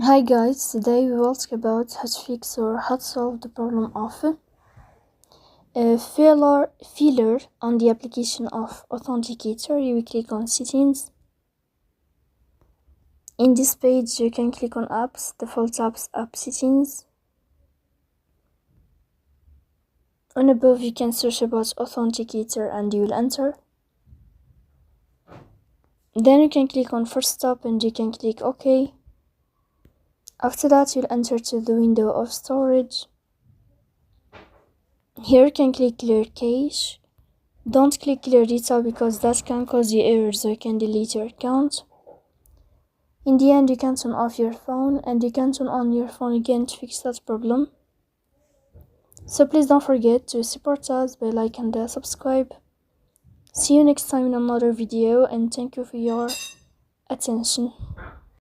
Hi guys, today we will talk about how to fix or how to solve the problem of a failure on the application of Authenticator. You will click on settings. In this page you can click on apps, default apps, app settings. On above you can search about Authenticator and you will enter. Then you can click on first stop and you can click OK. After that you'll enter to the window of storage. Here you can click clear cache. Don't click clear data because that can cause you errors or you can delete your account. In the end you can turn off your phone and you can turn on your phone again to fix that problem. So please don't forget to support us by like and subscribe. See you next time in another video and thank you for your attention.